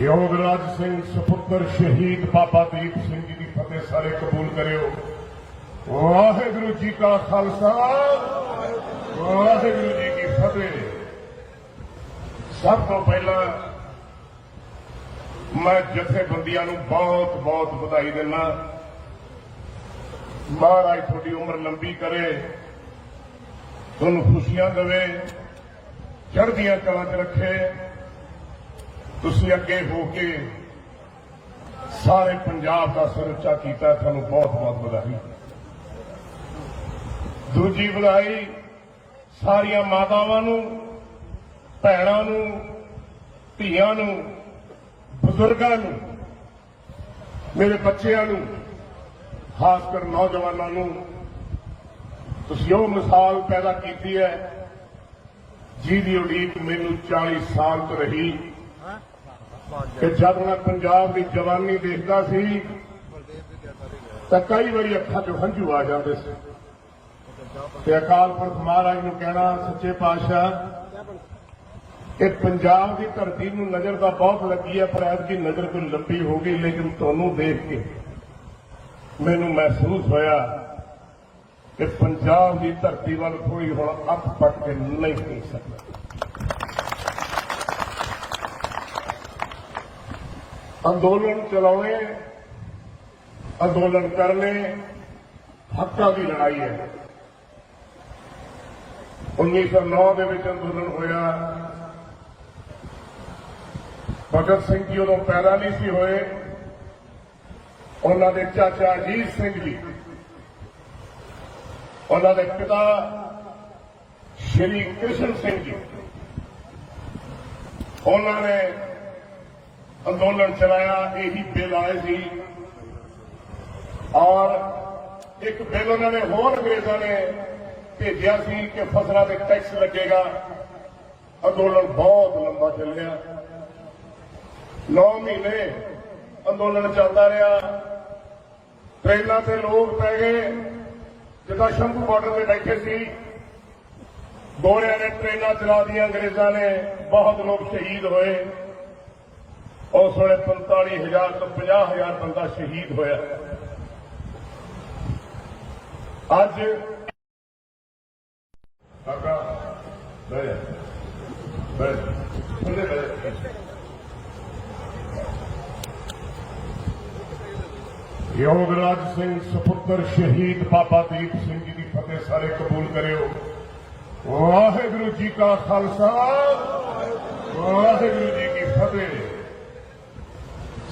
योगराज सिंह सपुत्र शहीद बाबा दीप सिंह जी की फतेह सारे कबूल करियो। वाहिगुरु जी का खालसा, वाहिगुरु जी की फतेह। सब तो पहला मैं जथेबंदियां नूं बहुत बहुत बधाई देना। महाराज थोड़ी उम्र लंबी करे, तुहानूं खुशियां देवे, चढ़दियां कलां च रखे। तुसीं अगे हो के सारे पंजाब का सिर उच्चा कीता, तुहानूं बहुत बहुत बधाई। दूजी बधाई सारियां मातावां नूं, भैणां नूं, धीआं नूं, बजुर्गां नूं, मेरे बच्चिआं नूं, खासकर नौजवानों नूं। तुसीं ओह मिसाल पैदा की है जिहदी उड़ीक मैनूं 40 साल तो रही कि जब मैं पंजाब की जवानी देखता सी तो कई बारी अखां चों हंझू आ जाते थे ते अकाल पुरख महाराज नूं कहना, सच्चे पातशाह कि पंजाब की धरती नूं नज़र तो बहुत लगी है, पर ऐतकी नज़र कोई लंबी हो गई, लेकिन तुहानूं देख के मैनूं महसूस होया कि पंजाब की धरती वाल कोई हुण अख पट के नहीं देख सकता। अंदोलन चलाने, अंदोलन करने, हक्कां की लड़ाई है। 1909 के विच अंदोलन होया। भगत सिंह जी उदों पैदा नहीं सी होए, उन्हां दे चाचा अजीत सिंह जी, उन्हां दे पिता श्री कृष्ण सिंह जी, उन्होंने अंदोलन चलाया। यही बिल आए थे और एक बिल उन्होंने होर अंग्रेजों ने भेजा सी कि फसलों पर टैक्स लगेगा। अंदोलन बहुत लंबा चलिया, 9 महीने अंदोलन चलता रहा। ट्रेनों से लोग पै गए, जिदा शंभू बॉर्डर से बैठे सी, गोरिया ने ट्रेनां चला दी, अंग्रेजों ने, बहुत लोग शहीद होए। उस वेले 45,000 तो 50,000 बंदा शहीद होया। अज योगराज सिंह सपुत्र शहीद बाबा दीप सिंह जी की फतेह सारे कबूल करियो। वाहिगुरु जी का खालसा, वाहिगुरु जी की फतेह।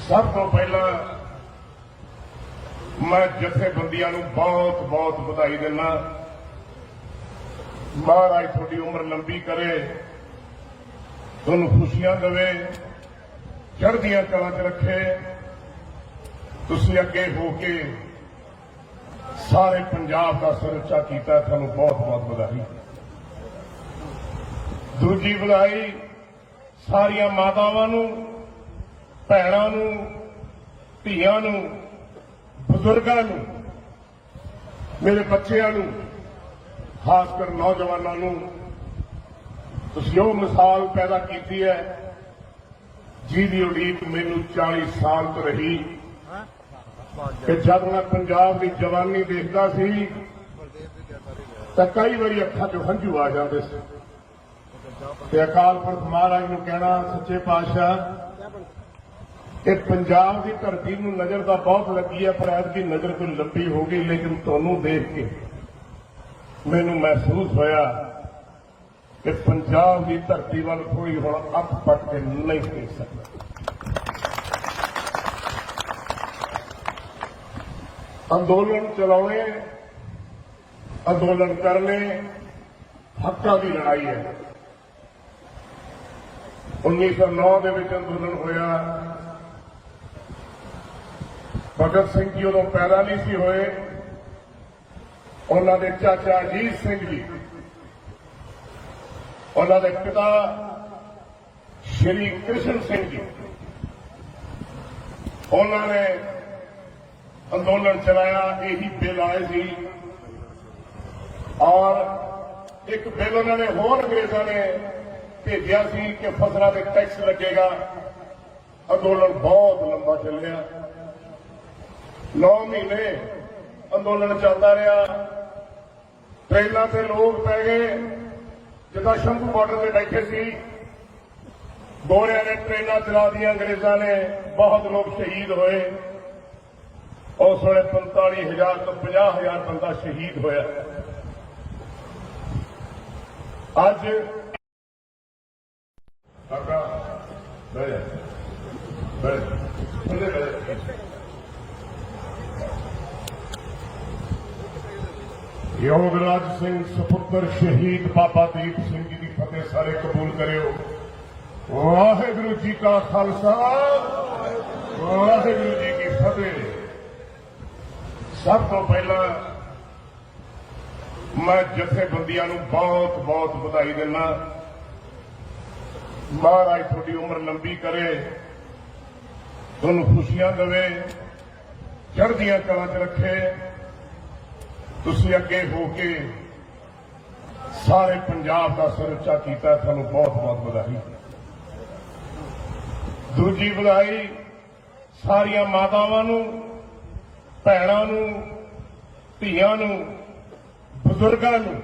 सब तो पहला मैं जथेबंदियां नूं बहुत बहुत बधाई देना। महाराज थोड़ी उम्र लंबी करे, तुहानूं खुशियां देवे, चढ़दियां कलां च रखे। तुसीं अगे हो के सारे पंजाब का सिर उच्चा कीता, तुहानूं बहुत बहुत बधाई। दूजी बधाई सारियां मातावां नूं, भैणां नूं, धीआं नूं, बजुर्गां नूं, मेरे बच्चिआं नूं, खासकर नौजवानों नूं। तुसीं ओह मिसाल पैदा की है जिहदी उड़ीक मैनूं 40 साल तो रही कि जब मैं पंजाब की जवानी देखता सी तो कई बारी अखां चों हंझू आ जाते थे ते अकाल पुरख महाराज नूं कहना, सच्चे पातशाह कि पंजाब की धरती नूं नज़र तो बहुत लगी है, पर ऐतकी नज़र कोई लंबी हो गई, लेकिन तुहानूं देख के मैनूं महसूस होया कि पंजाब की धरती वाल कोई हुण अख पट के नहीं देख सकता। अंदोलन चलाने, अंदोलन करने, हक्कां की लड़ाई है। 1909 के विच अंदोलन होया। भगत सिंह जी उदों पैदा नहीं सी होए, उन्हां दे चाचा अजीत सिंह जी, उन्हां दे पिता श्री कृष्ण सिंह जी, उन्होंने अंदोलन चलाया। यही बिल आए थे और एक बिल उन्होंने होर अंग्रेजों ने भेजा सी कि फसलों पर टैक्स लगेगा। ਅੰਦੋਲਨ ਬਹੁਤ ਲੰਬਾ ਚੱਲਿਆ। 9 ਮਹੀਨੇ ਅੰਦੋਲਨ ਚੱਲਦਾ ਰਿਹਾ। ਟ੍ਰੇਨਾਂ ਤੇ ਲੋਕ ਪੈ ਗਏ, ਜਿੱਦਾਂ ਸ਼ੰਭੂ ਬਾਰਡਰ ਤੇ ਬੈਠੇ ਸੀ। ਗੋਰਿਆਂ ਨੇ ਟ੍ਰੇਨਾਂ ਚਲਾ ਦੀਆਂ, ਅੰਗਰੇਜ਼ਾਂ ਨੇ, ਬਹੁਤ ਲੋਕ ਸ਼ਹੀਦ ਹੋਏ। ਉਸ ਵੇਲੇ 45,000 ਤੋਂ 50,000 ਬੰਦਾ ਸ਼ਹੀਦ ਹੋਇਆ। ਅੱਜ ਯੋਗਰਾਜ ਸਿੰਘ ਸੁਪੁੱਤਰ ਸ਼ਹੀਦ ਬਾਬਾ ਦੀਪ ਸਿੰਘ ਜੀ ਦੀ ਫਤਿਹ ਸਾਰੇ ਕਬੂਲ ਕਰਿਓ। ਵਾਹਿਗੁਰੂ ਜੀ ਕਾ ਖਾਲਸਾ, ਵਾਹਿਗੁਰੂ ਜੀ ਕੀ ਫਤਿਹ। ਸਭ ਤੋਂ ਪਹਿਲਾਂ ਮੈਂ ਜਥੇਬੰਦੀਆਂ ਨੂੰ ਬਹੁਤ ਬਹੁਤ ਵਧਾਈ ਦਿੰਦਾ। ਮਹਾਰਾਜ ਤੁਹਾਡੀ ਉਮਰ ਲੰਬੀ ਕਰੇ, ਤੁਹਾਨੂੰ ਖੁਸ਼ੀਆਂ ਦੇਵੇ, ਚੜ੍ਹਦੀਆਂ ਕਲਾਂ 'ਚ ਰੱਖੇ। ਤੁਸੀਂ ਅੱਗੇ ਹੋ ਕੇ ਸਾਰੇ ਪੰਜਾਬ ਦਾ ਸਿਰ ਉੱਚਾ ਕੀਤਾ, ਤੁਹਾਨੂੰ ਬਹੁਤ ਬਹੁਤ ਵਧਾਈ। ਦੂਜੀ ਵਧਾਈ ਸਾਰੀਆਂ ਮਾਤਾਵਾਂ ਨੂੰ, ਭੈਣਾਂ ਨੂੰ, ਧੀਆਂ ਨੂੰ, ਬਜ਼ੁਰਗਾਂ ਨੂੰ,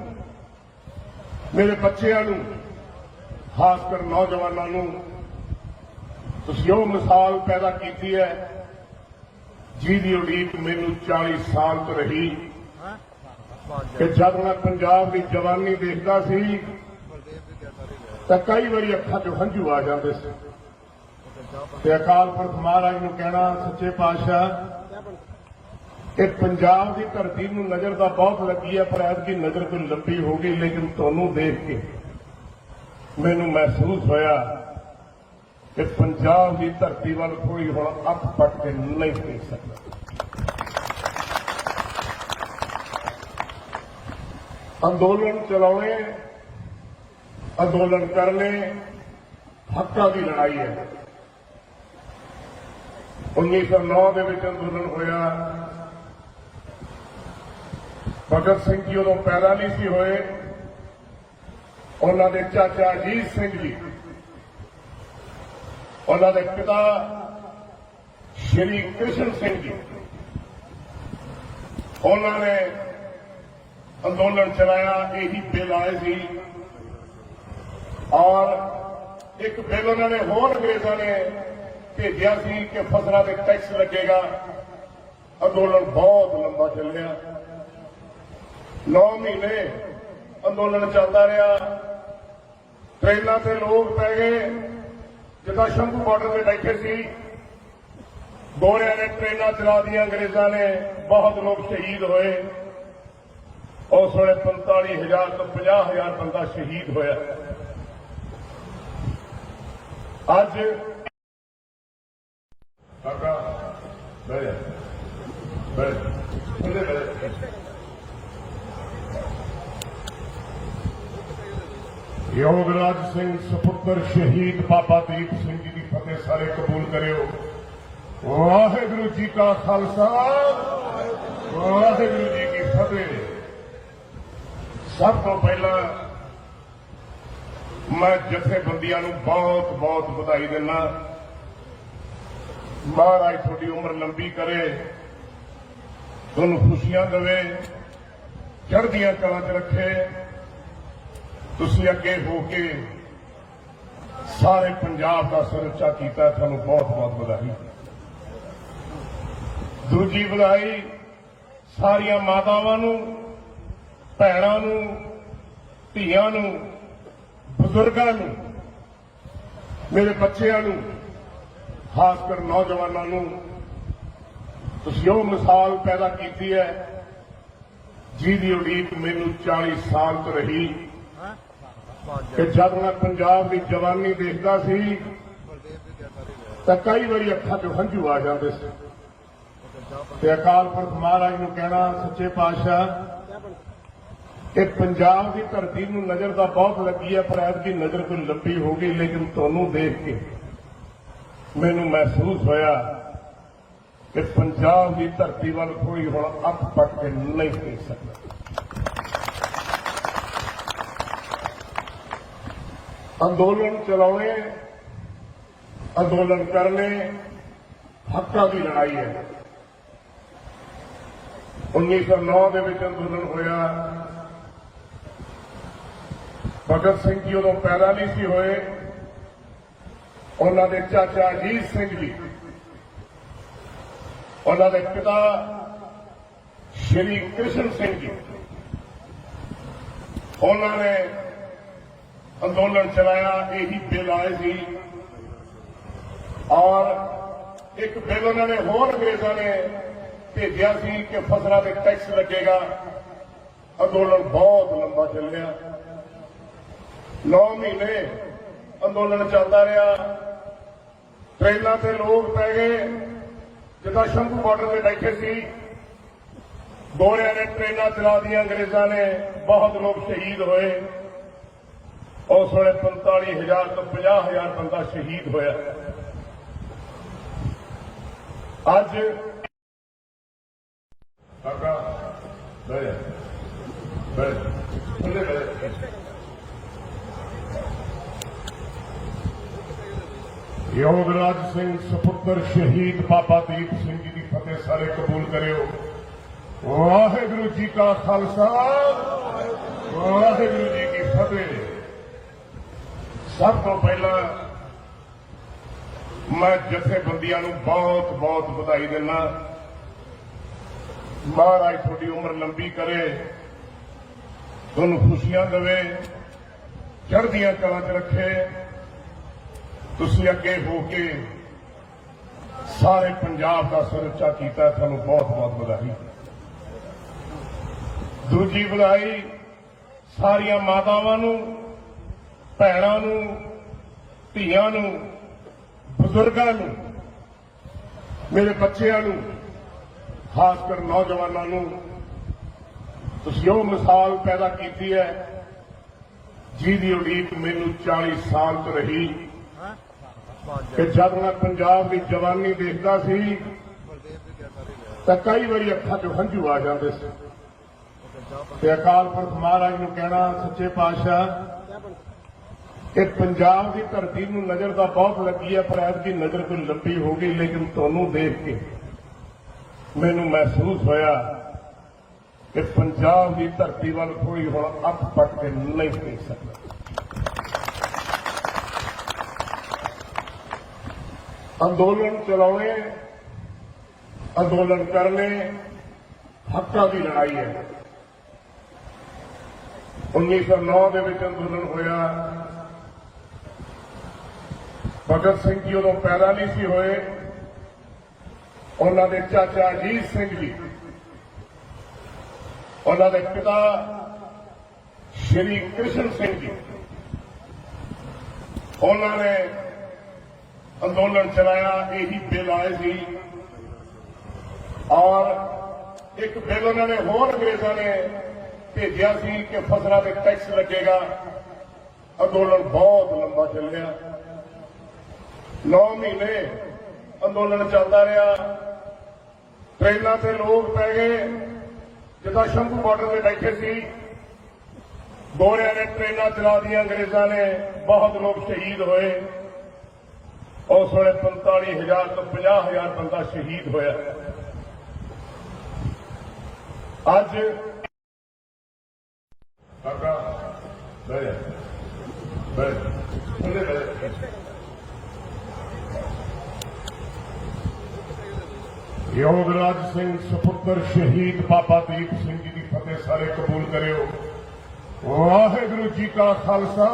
ਮੇਰੇ ਬੱਚਿਆਂ ਨੂੰ, ਖਾਸ ਕਰ ਨੌਜਵਾਨਾਂ ਨੂੰ। ਤੁਸੀਂ ਉਹ ਮਿਸਾਲ ਪੈਦਾ ਕੀਤੀ ਹੈ ਜਿਹਦੀ ਉਡੀਕ ਮੈਨੂੰ 40 ਸਾਲ ਤੋਂ ਰਹੀ ਕਿ ਜਦ ਮੈਂ ਪੰਜਾਬ ਦੀ ਜਵਾਨੀ ਦੇਖਦਾ ਸੀ ਤਾਂ ਕਈ ਵਾਰੀ ਅੱਖਾਂ 'ਚੋਂ ਹੰਝੂ ਆ ਜਾਂਦੇ ਸੀ ਤੇ ਅਕਾਲ ਪੁਰਖ ਮਹਾਰਾਜ ਨੂੰ ਕਹਿਣਾ, ਸੱਚੇ ਪਾਤਸ਼ਾਹ, ਕਿ ਪੰਜਾਬ ਦੀ ਧਰਤੀ ਨੂੰ ਨਜ਼ਰ ਤਾਂ ਬਹੁਤ ਲੱਗੀ ਹੈ, ਪਰ ਐਤਕੀ ਨਜ਼ਰ ਤੋਂ ਲੰਬੀ ਹੋ ਗਈ। ਲੇਕਿਨ ਤੁਹਾਨੂੰ ਦੇਖ ਕੇ ਮੈਨੂੰ ਮਹਿਸੂਸ ਹੋਇਆ ਕਿ ਪੰਜਾਬ ਦੀ ਧਰਤੀ ਵੱਲ ਕੋਈ ਹੁਣ ਅੱਖ ਪੱਟ ਕੇ ਨਹੀਂ ਦੇਖ ਸਕਦਾ। ਅੰਦੋਲਨ ਚਲਾਉਣੇ, ਅੰਦੋਲਨ ਕਰਨੇ ਹੱਕਾਂ ਦੀ ਲੜਾਈ ਹੈ। 1909 ਦੇ ਵਿੱਚ ਅੰਦੋਲਨ ਹੋਇਆ। ਭਗਤ ਸਿੰਘ ਜੀ ਉਦੋਂ ਪੈਦਾ ਨਹੀਂ ਸੀ ਹੋਏ। ਉਹਨਾਂ ਦੇ ਚਾਚਾ ਅਜੀਤ ਸਿੰਘ ਜੀ, ਉਹਨਾਂ ਦੇ ਪਿਤਾ ਸ਼੍ਰੀ ਕ੍ਰਿਸ਼ਨ ਸਿੰਘ ਜੀ, ਉਹਨਾਂ ਨੇ ਅੰਦੋਲਨ ਚਲਾਇਆ। ਇਹੀ ਬਿੱਲ ਆਏ ਸੀ ਔਰ ਇੱਕ ਬਿੱਲ ਉਹਨਾਂ ਨੇ ਹੋਰ ਅੰਗਰੇਜ਼ਾਂ ਨੇ ਭੇਜਿਆ ਸੀ ਕਿ ਫਸਲਾਂ ਤੇ ਟੈਕਸ ਲੱਗੇਗਾ। ਅੰਦੋਲਨ ਬਹੁਤ ਲੰਬਾ ਚੱਲਿਆ। 9 ਮਹੀਨੇ ਅੰਦੋਲਨ ਚੱਲਦਾ ਰਿਹਾ। ਟ੍ਰੇਨਾਂ ਤੇ ਲੋਕ ਪੈ ਗਏ, ਜਿੱਦਾਂ ਸ਼ੰਭੂ ਬਾਰਡਰ ਤੇ ਬੈਠੇ ਸੀ। ਗੋਰਿਆਂ ਨੇ ਟ੍ਰੇਨਾਂ ਚਲਾ ਦੀਆਂ, ਅੰਗਰੇਜ਼ਾਂ ਨੇ, ਬਹੁਤ ਲੋਕ ਸ਼ਹੀਦ ਹੋਏ। ਉਸ ਵੇਲੇ 45,000 ਤੋਂ 50,000 ਬੰਦਾ ਸ਼ਹੀਦ ਹੋਇਆ। ਅੱਜ ਯੋਗਰਾਜ ਸਿੰਘ ਸੁਪੁੱਤਰ ਸ਼ਹੀਦ ਬਾਬਾ ਦੀਪ ਸਿੰਘ ਜੀ ਦੀ ਫਤਿਹ ਸਾਰੇ ਕਬੂਲ ਕਰਿਓ। ਵਾਹਿਗੁਰੂ ਜੀ ਕਾ ਖਾਲਸਾ, ਵਾਹਿਗੁਰੂ ਜੀ ਕੀ ਫਤਿਹ। ਸਭ ਤੋਂ ਪਹਿਲਾਂ ਮੈਂ ਜਥੇਬੰਦੀਆਂ ਨੂੰ ਬਹੁਤ ਬਹੁਤ ਵਧਾਈ ਦਿੰਦਾ। ਮਹਾਰਾਜ ਤੁਹਾਡੀ ਉਮਰ ਲੰਬੀ ਕਰੇ, ਤੁਹਾਨੂੰ ਖੁਸ਼ੀਆਂ ਦੇਵੇ, ਚੜ੍ਹਦੀਆਂ ਕਲਾਂ 'ਚ ਰੱਖੇ। ਤੁਸੀਂ ਅੱਗੇ ਹੋ ਕੇ ਸਾਰੇ ਪੰਜਾਬ ਦਾ ਸਿਰ ਉੱਚਾ ਕੀਤਾ, ਤੁਹਾਨੂੰ ਬਹੁਤ ਬਹੁਤ ਵਧਾਈ। ਦੂਜੀ ਵਧਾਈ ਸਾਰੀਆਂ ਮਾਤਾਵਾਂ ਨੂੰ, ਭੈਣਾਂ ਨੂੰ, ਧੀਆਂ ਨੂੰ, ਬਜ਼ੁਰਗਾਂ ਨੂੰ, ਮੇਰੇ ਬੱਚਿਆਂ ਨੂੰ, ਖਾਸ ਕਰ ਨੌਜਵਾਨਾਂ ਨੂੰ। ਤੁਸੀਂ ਉਹ ਮਿਸਾਲ ਪੈਦਾ ਕੀਤੀ ਹੈ ਜਿਹਦੀ ਉਡੀਕ ਮੈਨੂੰ 40 ਸਾਲ ਤੋਂ ਰਹੀ ਕਿ ਜਦ ਮੈਂ ਪੰਜਾਬ ਦੀ ਜਵਾਨੀ ਦੇਖਦਾ ਸੀ ਤਾਂ ਕਈ ਵਾਰੀ ਅੱਖਾਂ 'ਚੋਂ ਹੰਝੂ ਆ ਜਾਂਦੇ ਸੀ ਤੇ ਅਕਾਲ ਪੁਰਖ ਮਹਾਰਾਜ ਨੂੰ ਕਹਿਣਾ, ਸੱਚੇ ਪਾਤਸ਼ਾਹ, ਕਿ ਪੰਜਾਬ ਦੀ ਧਰਤੀ ਨੂੰ ਨਜ਼ਰ ਤਾਂ ਬਹੁਤ ਲੱਗੀ ਹੈ, ਪਰ ਐਤਕੀ ਨਜ਼ਰ ਤੋਂ ਲੰਬੀ ਹੋ ਗਈ। ਲੇਕਿਨ ਤੁਹਾਨੂੰ ਦੇਖ ਕੇ ਮੈਨੂੰ ਮਹਿਸੂਸ ਹੋਇਆ ਕਿ ਪੰਜਾਬ ਦੀ ਧਰਤੀ ਵੱਲ ਕੋਈ ਹੁਣ ਅੱਖ ਪੱਟ ਕੇ ਨਹੀਂ ਦੇਖ ਸਕਦਾ। ਅੰਦੋਲਨ ਚਲਾਉਣੇ, ਅੰਦੋਲਨ ਕਰਨੇ ਹੱਕਾਂ ਦੀ ਲੜਾਈ ਹੈ। 1909 ਦੇ ਵਿੱਚ ਅੰਦੋਲਨ ਹੋਇਆ। ਭਗਤ ਸਿੰਘ ਜੀ ਉਦੋਂ ਪੈਦਾ ਨਹੀਂ ਸੀ ਹੋਏ। ਉਹਨਾਂ ਦੇ ਚਾਚਾ ਅਜੀਤ ਸਿੰਘ ਜੀ, ਉਹਨਾਂ ਦੇ ਪਿਤਾ ਸ਼੍ਰੀ ਕ੍ਰਿਸ਼ਨ ਸਿੰਘ ਜੀ, ਉਹਨਾਂ ਨੇ ਅੰਦੋਲਨ ਚਲਾਇਆ। ਇਹੀ ਬਿੱਲ ਆਏ ਸੀ ਔਰ ਇੱਕ ਬਿੱਲ ਉਹਨਾਂ ਨੇ ਹੋਰ ਅੰਗਰੇਜ਼ਾਂ ਨੇ ਭੇਜਿਆ ਸੀ ਕਿ ਫਸਲਾਂ ਤੇ ਟੈਕਸ ਲੱਗੇਗਾ। ਅੰਦੋਲਨ ਬਹੁਤ ਲੰਬਾ ਚੱਲਿਆ। 9 ਮਹੀਨੇ ਅੰਦੋਲਨ ਚੱਲਦਾ ਰਿਹਾ। ਟ੍ਰੇਨਾਂ ਤੇ ਲੋਕ ਪੈ ਗਏ। ਜਿੱਦਾਂ ਸ਼ੰਭੂ ਬਾਰਡਰ ਤੇ ਬੈਠੇ ਸੀ, ਗੋਰਿਆਂ ਨੇ ਟ੍ਰੇਨਾਂ ਚਲਾ ਦੀਆਂ, ਅੰਗਰੇਜ਼ਾਂ ਨੇ। ਬਹੁਤ ਲੋਕ ਸ਼ਹੀਦ ਹੋਏ। ਉਸ ਵੇਲੇ 45,000 ਤੋਂ 50,000 ਬੰਦਾ ਸ਼ਹੀਦ ਹੋਇਆ। ਅੱਜ ਕਾਕਾ ਯੋਗਰਾਜ ਸਿੰਘ ਸੁਪੁੱਤਰ ਸ਼ਹੀਦ ਬਾਬਾ ਦੀਪ ਸਿੰਘ ਜੀ ਦੀ ਫਤਿਹ ਸਾਰੇ ਕਬੂਲ ਕਰਿਓ। ਵਾਹਿਗੁਰੂ ਜੀ ਕਾ ਖਾਲਸਾ, ਵਾਹਿਗੁਰੂ ਜੀ ਕੀ ਫਤਿਹ। ਸਭ ਤੋਂ ਪਹਿਲਾਂ ਮੈਂ ਜਥੇਬੰਦੀਆਂ ਨੂੰ ਬਹੁਤ ਬਹੁਤ ਵਧਾਈ ਦਿੰਦਾ। ਮਹਾਰਾਜ ਤੁਹਾਡੀ ਉਮਰ ਲੰਬੀ ਕਰੇ, ਤੁਹਾਨੂੰ ਖੁਸ਼ੀਆਂ ਦੇਵੇ, ਚੜ੍ਹਦੀਆਂ ਕਲਾਂ 'ਚ ਰੱਖੇ। ਤੁਸੀਂ ਅੱਗੇ ਹੋ ਕੇ ਸਾਰੇ ਪੰਜਾਬ ਦਾ ਸਿਰ ਉੱਚਾ ਕੀਤਾ, ਤੁਹਾਨੂੰ ਬਹੁਤ ਬਹੁਤ ਵਧਾਈ। ਦੂਜੀ ਵਧਾਈ ਸਾਰੀਆਂ ਮਾਤਾਵਾਂ ਨੂੰ, ਭੈਣਾਂ ਨੂੰ, ਧੀਆਂ ਨੂੰ, ਬਜ਼ੁਰਗਾਂ ਨੂੰ, ਮੇਰੇ ਬੱਚਿਆਂ ਨੂੰ, ਖਾਸ ਕਰ ਨੌਜਵਾਨਾਂ ਨੂੰ। ਤੁਸੀਂ ਉਹ ਮਿਸਾਲ ਪੈਦਾ ਕੀਤੀ ਹੈ ਜਿਹਦੀ ਉਡੀਕ ਮੈਨੂੰ 40 ਸਾਲ ਤੋਂ ਰਹੀ ਕਿ ਜਦ ਮੈਂ ਪੰਜਾਬ ਦੀ ਜਵਾਨੀ ਦੇਖਦਾ ਸੀ ਤਾਂ ਕਈ ਵਾਰੀ ਅੱਖਾਂ 'ਚੋਂ ਹੰਝੂ ਆ ਜਾਂਦੇ ਸੀ ਤੇ ਅਕਾਲ ਪੁਰਖ ਮਹਾਰਾਜ ਨੂੰ ਕਹਿਣਾ, ਸੱਚੇ ਪਾਤਸ਼ਾਹ, ਇਹ ਪੰਜਾਬ ਦੀ ਧਰਤੀ ਨੂੰ ਨਜ਼ਰ ਤਾਂ ਬਹੁਤ ਲੱਗੀ ਹੈ, ਪਰ ਐਤਕੀ ਨਜ਼ਰ ਕੋਈ ਲੰਬੀ ਹੋ ਗਈ। ਲੇਕਿਨ ਤੁਹਾਨੂੰ ਦੇਖ ਕੇ ਮੈਨੂੰ ਮਹਿਸੂਸ ਹੋਇਆ ਕਿ ਪੰਜਾਬ ਦੀ ਧਰਤੀ ਵੱਲ ਕੋਈ ਹੁਣ ਅੱਖ ਪੱਟ ਕੇ ਨਹੀਂ ਦੇਖ ਸਕਦਾ। ਅੰਦੋਲਨ ਚਲਾਉਣੇ, ਅੰਦੋਲਨ ਕਰਨੇ ਹੱਕਾਂ ਦੀ ਲੜਾਈ ਹੈ। 1909 ਦੇ ਵਿੱਚ ਅੰਦੋਲਨ ਹੋਇਆ। ਭਗਤ ਸਿੰਘ ਜੀ ਉਦੋਂ ਪੈਦਾ ਨਹੀਂ ਸੀ ਹੋਏ। ਉਹਨਾਂ ਦੇ ਚਾਚਾ ਅਜੀਤ ਸਿੰਘ ਜੀ, ਉਹਨਾਂ ਦੇ ਪਿਤਾ ਸ਼੍ਰੀ ਕ੍ਰਿਸ਼ਨ ਸਿੰਘ ਜੀ, ਉਹਨਾਂ ਨੇ ਅੰਦੋਲਨ ਚਲਾਇਆ। ਇਹੀ ਬਿੱਲ ਆਏ ਸੀ ਔਰ ਇੱਕ ਬਿੱਲ ਉਹਨਾਂ ਨੇ ਹੋਰ ਅੰਗਰੇਜ਼ਾਂ ਨੇ ਭੇਜਿਆ ਸੀ ਕਿ ਫਸਲਾਂ ਤੇ ਟੈਕਸ ਲੱਗੇਗਾ। ਅੰਦੋਲਨ ਬਹੁਤ ਲੰਬਾ ਚੱਲਿਆ। 9 ਮਹੀਨੇ ਅੰਦੋਲਨ ਚੱਲਦਾ ਰਿਹਾ। ਟ੍ਰੇਨਾਂ ਤੇ ਲੋਕ ਪੈ ਗਏ। ਜਿੱਦਾਂ ਸ਼ੰਭੂ ਬਾਰਡਰ ਤੇ ਬੈਠੇ ਸੀ, ਗੋਰਿਆਂ ਨੇ ਟ੍ਰੇਨਾਂ ਚਲਾ ਦੀਆਂ, ਅੰਗਰੇਜ਼ਾਂ ਨੇ। ਬਹੁਤ ਲੋਕ ਸ਼ਹੀਦ ਹੋਏ। ਉਸ ਵੇਲੇ 45,000 ਤੋਂ 50,000 ਬੰਦਾ ਸ਼ਹੀਦ ਹੋਇਆ। ਅੱਜ ਕਾਕਾ ਯੋਗਰਾਜ ਸਿੰਘ ਸੁਪੁੱਤਰ ਸ਼ਹੀਦ ਬਾਬਾ ਦੀਪ ਸਿੰਘ ਜੀ ਦੀ ਫਤਿਹ ਸਾਰੇ ਕਬੂਲ ਕਰਿਓ। ਵਾਹਿਗੁਰੂ ਜੀ ਕਾ ਖਾਲਸਾ,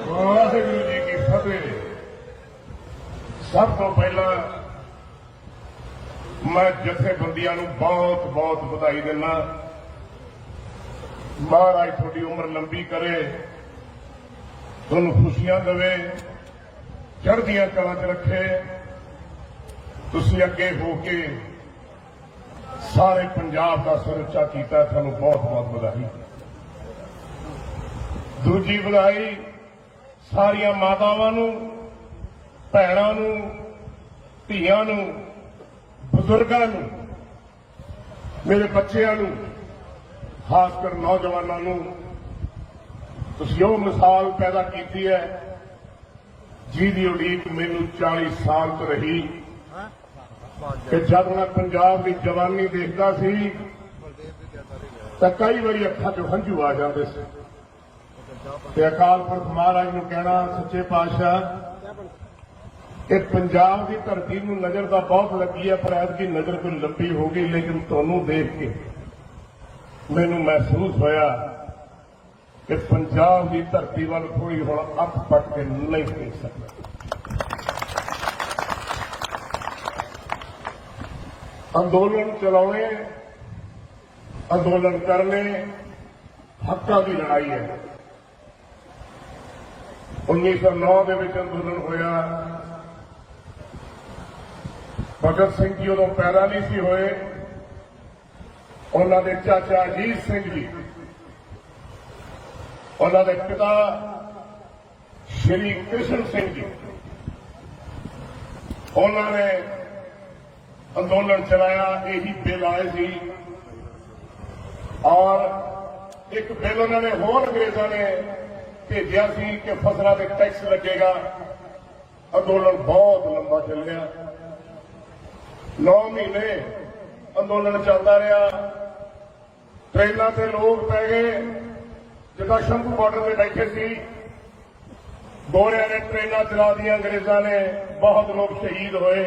ਵਾਹਿਗੁਰੂ ਜੀ ਕੀ ਫਤਿਹ। ਸਭ ਤੋਂ ਪਹਿਲਾਂ ਮੈਂ ਜਥੇਬੰਦੀਆਂ ਨੂੰ ਬਹੁਤ ਬਹੁਤ ਵਧਾਈ ਦਿੰਦਾ। ਮਹਾਰਾਜ ਤੁਹਾਡੀ ਉਮਰ ਲੰਬੀ ਕਰੇ, ਤੁਹਾਨੂੰ ਖੁਸ਼ੀਆਂ ਦੇਵੇ, ਚੜ੍ਹਦੀਆਂ ਕਲਾਂ 'ਚ ਰੱਖੇ। ਤੁਸੀਂ ਅੱਗੇ ਹੋ ਕੇ ਸਾਰੇ ਪੰਜਾਬ ਦਾ ਸਿਰ ਉੱਚਾ ਕੀਤਾ, ਤੁਹਾਨੂੰ ਬਹੁਤ ਬਹੁਤ ਵਧਾਈ। ਦੂਜੀ ਵਧਾਈ ਸਾਰੀਆਂ ਮਾਤਾਵਾਂ ਨੂੰ, ਭੈਣਾਂ ਨੂੰ, ਧੀਆਂ ਨੂੰ, ਬਜ਼ੁਰਗਾਂ ਨੂੰ, ਮੇਰੇ ਬੱਚਿਆਂ ਨੂੰ, ਖਾਸ ਕਰ ਨੌਜਵਾਨਾਂ ਨੂੰ। ਤੁਸੀਂ ਉਹ ਮਿਸਾਲ ਪੈਦਾ ਕੀਤੀ ਹੈ ਜਿਹਦੀ ਉਡੀਕ ਮੈਨੂੰ 40 ਸਾਲ ਤੋਂ ਰਹੀ ਕਿ ਜਦ ਮੈਂ ਪੰਜਾਬ ਦੀ ਜਵਾਨੀ ਦੇਖਦਾ ਸੀ ਤਾਂ ਕਈ ਵਾਰੀ ਅੱਖਾਂ 'ਚੋਂ ਹੰਝੂ ਆ ਜਾਂਦੇ ਸੀ ਤੇ ਅਕਾਲ ਪੁਰਖ ਮਹਾਰਾਜ ਨੂੰ ਕਹਿਣਾ, ਸੱਚੇ ਪਾਤਸ਼ਾਹ ਇਹ ਪੰਜਾਬ ਦੀ ਧਰਤੀ ਨੂੰ ਨਜ਼ਰ ਤਾਂ ਬਹੁਤ ਲੱਗੀ ਹੈ, ਪਰ ਐਤਕੀ ਨਜ਼ਰ ਕੋਈ ਲੰਬੀ ਹੋ ਗਈ, ਲੇਕਿਨ ਤੁਹਾਨੂੰ ਦੇਖ ਕੇ ਮੈਨੂੰ ਮਹਿਸੂਸ ਹੋਇਆ ਕਿ ਪੰਜਾਬ ਦੀ ਧਰਤੀ ਵੱਲ ਕੋਈ ਹੁਣ ਅੱਖ ਪੱਟ ਕੇ ਨਹੀਂ ਦੇਖ ਸਕਦਾ। ਅੰਦੋਲਨ ਚਲਾਉਣੇ, ਅੰਦੋਲਨ ਕਰਨੇ ਹੱਕਾਂ ਦੀ ਲੜਾਈ ਹੈ। 1909 ਦੇ ਵਿੱਚ ਅੰਦੋਲਨ ਹੋਇਆ। ਭਗਤ ਸਿੰਘ ਜੀ ਉਦੋਂ ਪੈਦਾ ਨਹੀਂ ਸੀ ਹੋਏ। ਉਹਨਾਂ ਦੇ ਚਾਚਾ ਅਜੀਤ ਸਿੰਘ ਜੀ, ਉਹਨਾਂ ਦੇ ਪਿਤਾ ਸ਼੍ਰੀ ਕ੍ਰਿਸ਼ਨ ਸਿੰਘ ਜੀ, ਉਹਨਾਂ ਨੇ ਅੰਦੋਲਨ ਚਲਾਇਆ। ਇਹੀ ਬਿੱਲ ਆਏ ਸੀ ਔਰ ਇੱਕ ਬਿੱਲ ਉਹਨਾਂ ਨੇ ਹੋਰ ਅੰਗਰੇਜ਼ਾਂ ਨੇ ਭੇਜਿਆ ਸੀ ਕਿ ਫਸਲਾਂ ਤੇ ਟੈਕਸ ਲੱਗੇਗਾ। ਅੰਦੋਲਨ ਬਹੁਤ ਲੰਬਾ ਚੱਲਿਆ। 9 ਮਹੀਨੇ ਅੰਦੋਲਨ ਚੱਲਦਾ ਰਿਹਾ। ਟ੍ਰੇਨਾਂ ਤੇ ਲੋਕ ਪੈ ਗਏ, ਜਿੱਦਾਂ ਸ਼ੰਭੂ ਬਾਰਡਰ ਤੇ ਬੈਠੇ ਸੀ। ਗੋਰਿਆਂ ਨੇ ਟ੍ਰੇਨਾਂ ਚਲਾ ਦੀਆਂ, ਅੰਗਰੇਜ਼ਾਂ ਨੇ। ਬਹੁਤ ਲੋਕ ਸ਼ਹੀਦ ਹੋਏ।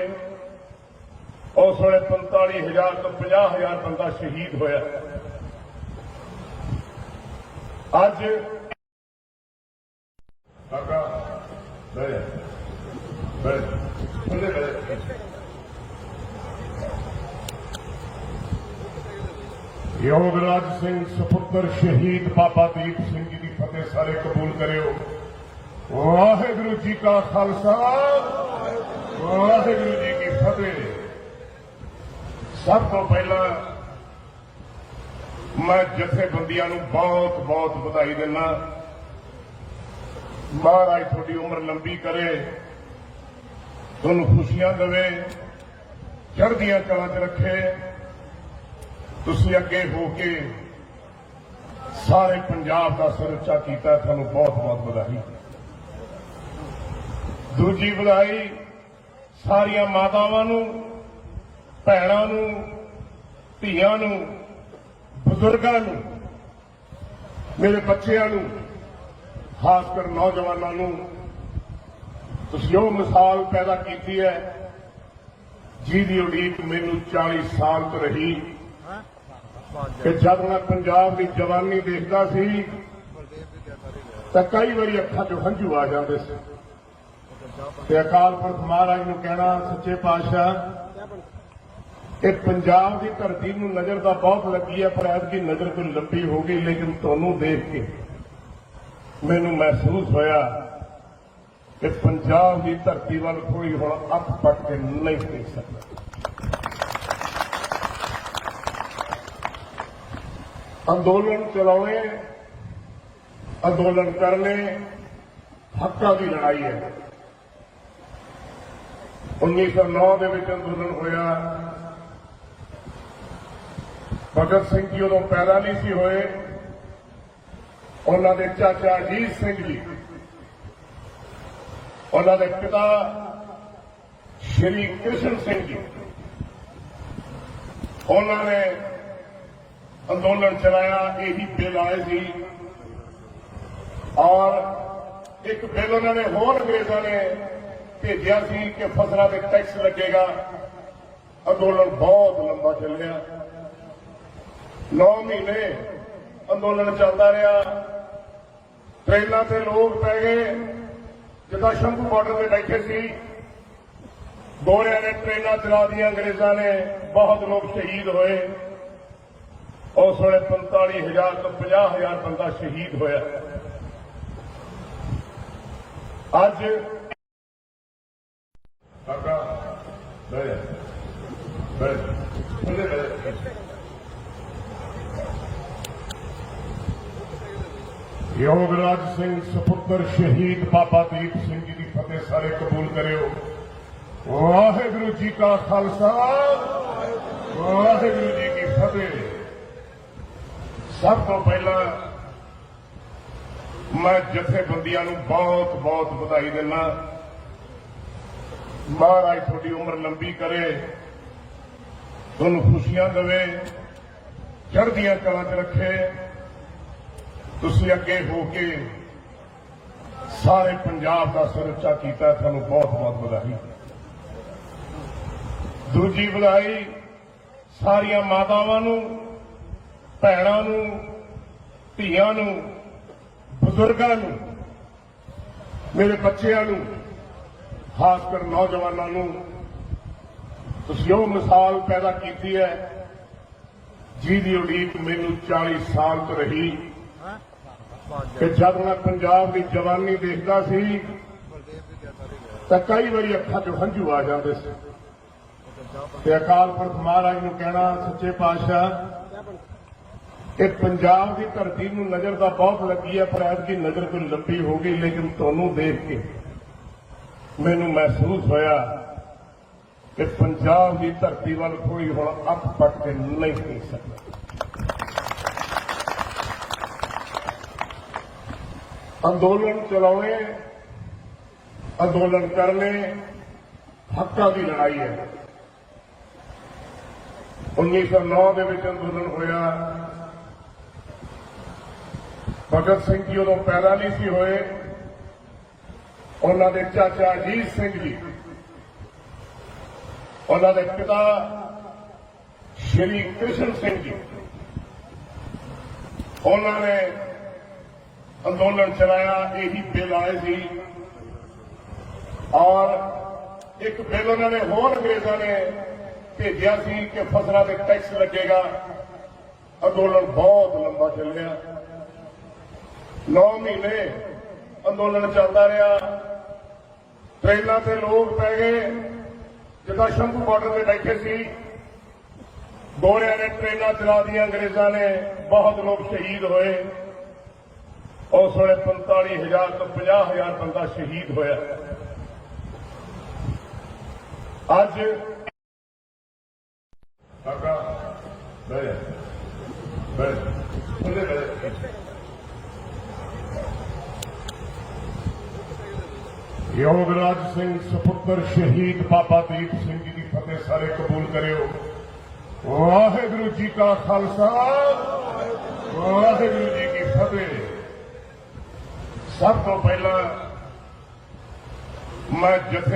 ਉਸ ਵੇਲੇ 45,000 ਤੋਂ 50,000 ਬੰਦਾ ਸ਼ਹੀਦ ਹੋਇਆ। ਅੱਜ ਕਾਕਾ ਯੋਗਰਾਜ ਸਿੰਘ ਸੁਪੁੱਤਰ ਸ਼ਹੀਦ ਬਾਬਾ ਦੀਪ ਸਿੰਘ ਜੀ ਦੀ ਫਤਿਹ ਸਾਰੇ ਕਬੂਲ ਕਰਿਓ। ਵਾਹਿਗੁਰੂ ਜੀ ਕਾ ਖਾਲਸਾ, ਵਾਹਿਗੁਰੂ ਜੀ ਕੀ ਫਤਿਹ। ਸਭ ਤੋਂ ਪਹਿਲਾਂ ਮੈਂ ਜਥੇਬੰਦੀਆਂ ਨੂੰ ਬਹੁਤ ਬਹੁਤ ਵਧਾਈ ਦਿੰਦਾ। ਮਹਾਰਾਜ ਤੁਹਾਡੀ ਉਮਰ ਲੰਬੀ ਕਰੇ, ਤੁਹਾਨੂੰ ਖੁਸ਼ੀਆਂ ਦੇਵੇ, ਚੜ੍ਹਦੀਆਂ ਕਲਾਂ 'ਚ ਰੱਖੇ। ਤੁਸੀਂ ਅੱਗੇ ਹੋ ਕੇ ਸਾਰੇ ਪੰਜਾਬ ਦਾ ਸਿਰ ਉੱਚਾ ਕੀਤਾ, ਤੁਹਾਨੂੰ ਬਹੁਤ ਬਹੁਤ ਵਧਾਈ। ਦੂਜੀ ਵਧਾਈ ਸਾਰੀਆਂ ਮਾਤਾਵਾਂ ਨੂੰ, ਭੈਣਾਂ ਨੂੰ, ਧੀਆਂ ਨੂੰ, ਬਜ਼ੁਰਗਾਂ ਨੂੰ, ਮੇਰੇ ਬੱਚਿਆਂ ਨੂੰ, ਖਾਸ ਕਰ ਨੌਜਵਾਨਾਂ ਨੂੰ। ਤੁਸੀਂ ਉਹ ਮਿਸਾਲ ਪੈਦਾ ਕੀਤੀ ਹੈ ਜਿਹਦੀ ਉਡੀਕ ਮੈਨੂੰ 40 ਸਾਲ ਤੋਂ ਰਹੀ ਕਿ ਜਦ ਮੈਂ ਪੰਜਾਬ ਦੀ ਜਵਾਨੀ ਦੇਖਦਾ ਸੀ ਤਾਂ ਕਈ ਵਾਰੀ ਅੱਖਾਂ 'ਚੋਂ ਹੰਝੂ ਆ ਜਾਂਦੇ ਸੀ ਤੇ ਅਕਾਲ ਪੁਰਖ ਮਹਾਰਾਜ ਨੂੰ ਕਹਿਣਾ, ਸੱਚੇ ਪਾਤਸ਼ਾਹ ਇਹ ਪੰਜਾਬ ਦੀ ਧਰਤੀ ਨੂੰ ਨਜ਼ਰ ਤਾਂ ਬਹੁਤ ਲੱਗੀ ਹੈ, ਪਰ ਐਤਕੀ ਨਜ਼ਰ ਕੋਈ ਲੰਬੀ ਹੋ ਗਈ, ਲੇਕਿਨ ਤੁਹਾਨੂੰ ਦੇਖ ਕੇ ਮੈਨੂੰ ਮਹਿਸੂਸ ਹੋਇਆ ਕਿ ਪੰਜਾਬ ਦੀ ਧਰਤੀ ਵੱਲ ਕੋਈ ਹੁਣ ਅੱਖ ਪੱਟ ਕੇ ਨਹੀਂ ਦੇਖ ਸਕਦਾ। ਅੰਦੋਲਨ ਚਲਾਉਣੇ, ਅੰਦੋਲਨ ਕਰਨੇ ਹੱਕਾਂ ਦੀ ਲੜਾਈ ਹੈ। 1909 ਦੇ ਵਿੱਚ ਅੰਦੋਲਨ ਹੋਇਆ। ਭਗਤ ਸਿੰਘ ਜੀ ਉਦੋਂ ਪੈਦਾ ਨਹੀਂ ਸੀ ਹੋਏ। ਉਹਨਾਂ ਦੇ ਚਾਚਾ ਅਜੀਤ ਸਿੰਘ ਜੀ, ਉਹਨਾਂ ਦੇ ਪਿਤਾ ਸ਼੍ਰੀ ਕ੍ਰਿਸ਼ਨ ਸਿੰਘ ਜੀ, ਉਹਨਾਂ ਨੇ ਅੰਦੋਲਨ ਚਲਾਇਆ। ਇਹੀ ਬਿੱਲ ਆਏ ਸੀ ਔਰ ਇੱਕ ਬਿੱਲ ਉਹਨਾਂ ਨੇ ਹੋਰ ਅੰਗਰੇਜ਼ਾਂ ਨੇ ਭੇਜਿਆ ਸੀ ਕਿ ਫਸਲਾਂ ਤੇ ਟੈਕਸ ਲੱਗੇਗਾ। ਅੰਦੋਲਨ ਬਹੁਤ ਲੰਬਾ ਚੱਲਿਆ। 9 ਮਹੀਨੇ ਅੰਦੋਲਨ ਚੱਲਦਾ ਰਿਹਾ। ਟ੍ਰੇਨਾਂ ਤੇ ਲੋਕ ਪੈ ਗਏ, ਜਿੱਦਾਂ ਸ਼ੰਭੂ ਬਾਰਡਰ ਤੇ ਬੈਠੇ ਸੀ। ਗੋਰਿਆਂ ਨੇ ਟ੍ਰੇਨਾਂ ਚਲਾ ਦੀਆਂ, ਅੰਗਰੇਜ਼ਾਂ ਨੇ। ਬਹੁਤ ਲੋਕ ਸ਼ਹੀਦ ਹੋਏ। ਉਸ ਵੇਲੇ 45,000 ਤੋਂ 50,000 ਬੰਦਾ ਸ਼ਹੀਦ ਹੋਇਆ। ਅੱਜ ਕਾਕਾ ਯੋਗਰਾਜ ਸਿੰਘ ਸੁਪੁੱਤਰ ਸ਼ਹੀਦ ਬਾਬਾ ਦੀਪ ਸਿੰਘ ਜੀ ਦੀ ਫਤਿਹ ਸਾਰੇ ਕਬੂਲ ਕਰਿਓ। ਵਾਹਿਗੁਰੂ ਜੀ ਕਾ ਖਾਲਸਾ, ਵਾਹਿਗੁਰੂ ਜੀ ਕੀ ਫਤਿਹ। ਸਭ ਤੋਂ ਪਹਿਲਾਂ ਮੈਂ ਜਥੇਬੰਦੀਆਂ ਨੂੰ ਬਹੁਤ ਬਹੁਤ ਵਧਾਈ ਦਿੰਦਾ। महाराज थोड़ी उम्र लंबी करे, तुहानू खुशियां देवे, चढ़दियां कलां च रखे। तुसीं अगे हो के सारे पंजाब का सिर उच्चा कीता, तुहानू बहुत बहुत बधाई। दूजी बधाई सारिया मातावां नू, भैणां नू, धीआं नू, बुजुर्गां नू, मेरे बच्चों नू, खासकर नौजवानों नू। तुसीं ओह मिसाल पैदा की है जिहदी उड़ीक मैनू 40 साल तो रही कि जब मैं पंजाब की जवानी देखता सी तो कई बारी अखां चों हंझू आ जाते थे ते अकाल पुरख महाराज नू कहना, सच्चे पातशाह कि पंजाब की धरती नू नज़र तो बहुत लगी है, पर ऐतकी नज़र कोई लंबी हो गई, लेकिन तुहानू देख के मैनू महसूस होया कि पंजाब की धरती वाल कोई हुण अख पट के नहीं देख सकता। अंदोलन चलाने, अंदोलन करने, हक्कां की लड़ाई है। 1909 के विच अंदोलन होया, भगत सिंह जी उदों पैदा नहीं सी होए, उन्हां दे चाचा अजीत सिंह जी, उन्हां दे पिता श्री कृष्ण सिंह जी, उन्होंने अंदोलन चलाया। यही बिल आए सी और एक बिल उन्होंने होर अंग्रेजों ने भेजा सी कि फसलों पर टैक्स लगेगा। अंदोलन बहुत लंबा चलिया, 9 महीने अंदोलन चलता रहा। ट्रेलों से लोग पै गए, जिदा शंभू बॉर्डर से बैठे सी, गोरिया ने ट्रेलां चला दी, अंग्रेजों ने, बहुत लोग शहीद होए। उस वेले 45,000 तो 50,000 बंदा शहीद होया। अज योगराज सिंह सपुत्र शहीद बाबा दीप सिंह जी की फतेह सारे कबूल करियो। वाहिगुरू जी का खालसा, वाहिगुरू जी की फतेह। सब तो पहला मैं जथे